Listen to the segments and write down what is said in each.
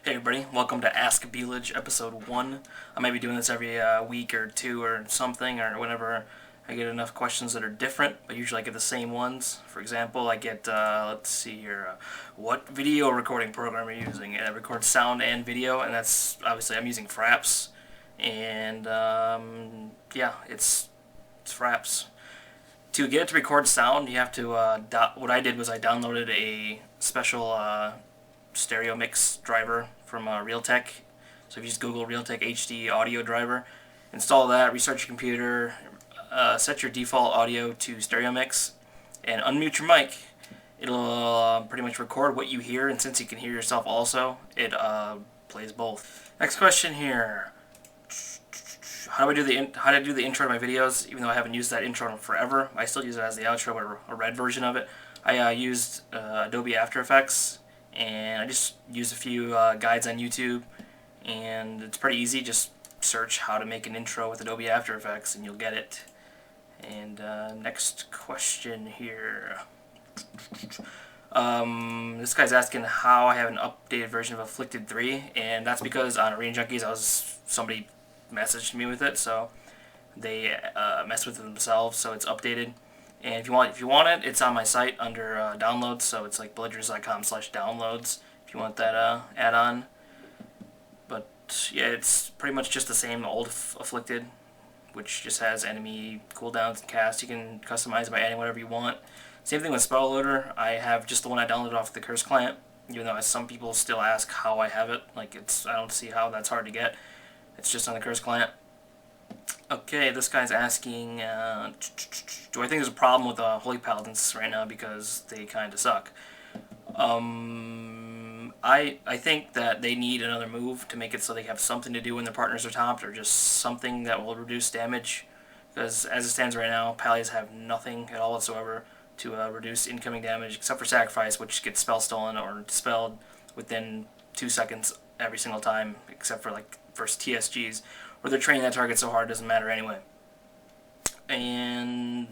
Hey everybody, welcome to Ask Bellig episode 1. I might be doing this every week or two or something, or whenever I get enough questions that are different, but usually I get the same ones. For example, I get, let's see here, what video recording program are you using? And it records sound and video, and that's, obviously I'm using Fraps, and yeah, it's Fraps. To get it to record sound, you have to, what I did was I downloaded a special stereo mix driver from Realtek. So if you just Google Realtek HD audio driver, install that, restart your computer, set your default audio to stereo mix, and unmute your mic. It'll pretty much record what you hear, and since you can hear yourself also, it plays both. Next question here. How do I do the intro to my videos? Even though I haven't used that intro in forever, I still use it as the outro, but a red version of it. I used Adobe After Effects, and I just used a few guides on YouTube, and it's pretty easy. Just search how to make an intro with Adobe After Effects and you'll get it. And next question here. This guy's asking how I have an updated version of Afflicted 3, and that's because on Arena Junkies somebody messaged me with it, so they messed with it themselves, so it's updated. And if you want it, it's on my site under downloads, so it's like belligerentz.com/downloads if you want that add-on. But yeah, it's pretty much just the same old Afflicted, which just has enemy cooldowns and cast. You can customize it by adding whatever you want. Same thing with Spell Loader. I have just the one I downloaded off the Curse client, even though some people still ask how I have it. Like, I don't see how that's hard to get. It's just on the Curse client. Okay, this guy's asking, do I think there's a problem with Holy Paladins right now because they kind of suck? I think that they need another move to make it so they have something to do when their partners are topped, or just something that will reduce damage. Because as it stands right now, Pallies have nothing at all whatsoever to reduce incoming damage, except for Sacrifice, which gets spell stolen or dispelled within 2 seconds every single time, except for like first TSGs, where they're training that target so hard it doesn't matter anyway. And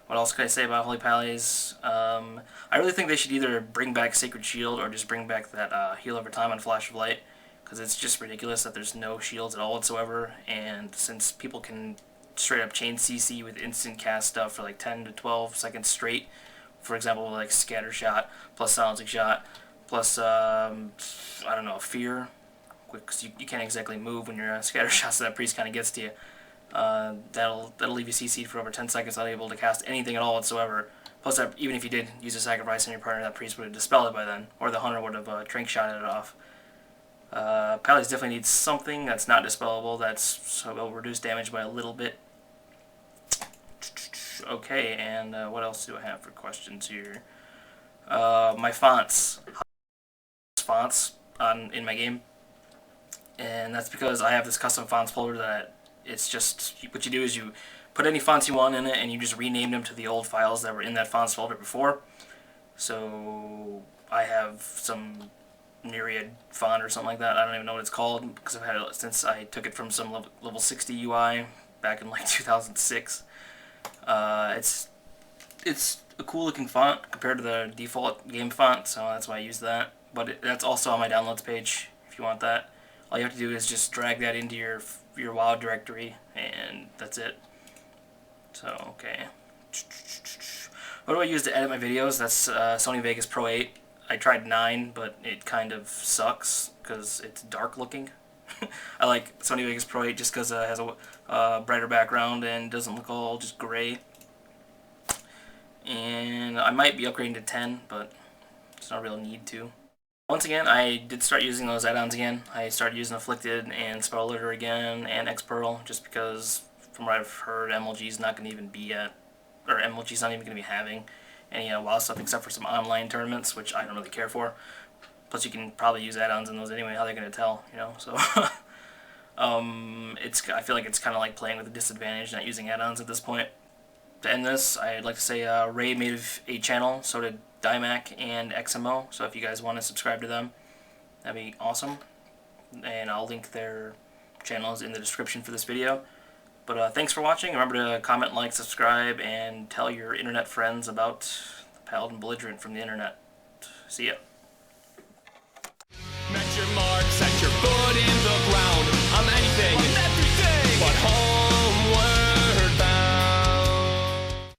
what else can I say about Holy Pallies? I really think they should either bring back Sacred Shield or just bring back that heal over time on Flash of Light, because it's just ridiculous that there's no shields at all whatsoever, and since people can straight up chain CC with instant cast stuff for like 10 to 12 seconds straight, for example like Scatter Shot plus Silencing Shot plus I don't know, Fear, because you can't exactly move when you're Scatter Shot, so that priest kind of gets to you. That'll leave you CC'd for over 10 seconds, not able to cast anything at all whatsoever. Plus, that even if you did use a Sacrifice on your partner, that priest would have dispelled it by then, or the hunter would have Drink Shotted it off. Pallies definitely needs something that's not dispellable, so it'll reduce damage by a little bit. Okay, and what else do I have for questions here? My fonts in my game, and that's because I have this custom fonts folder that it's just, what you do is you put any fonts you want in it and you just rename them to the old files that were in that fonts folder before. So I have some Myriad font or something like that. I don't even know what it's called because I've had it since I took it from some level 60 UI back in like 2006. It's a cool looking font compared to the default game font, so that's why I use that. But that's also on my downloads page if you want that. All you have to do is just drag that into your WoW directory, and that's it. So, okay. What do I use to edit my videos? That's Sony Vegas Pro 8. I tried 9, but it kind of sucks because it's dark looking. I like Sony Vegas Pro 8 just because it has a brighter background and doesn't look all just gray. And I might be upgrading to 10, but there's no real need to. Once again, I did start using those add-ons again. I started using Afflicted and Spell Loader again and X-Pearl just because, from what I've heard, MLG's not going to even be MLG's not even going to be having any WoW stuff except for some online tournaments, which I don't really care for. Plus, you can probably use add-ons in those anyway. How are they going to tell, you know? So, I feel like it's kind of like playing with a disadvantage, not using add-ons at this point. To end this, I'd like to say Ray made a channel, so did Dymac and XMO, so if you guys want to subscribe to them, that'd be awesome. And I'll link their channels in the description for this video. But thanks for watching. Remember to comment, like, subscribe, and tell your internet friends about the Paladin Belligerent from the internet. See ya.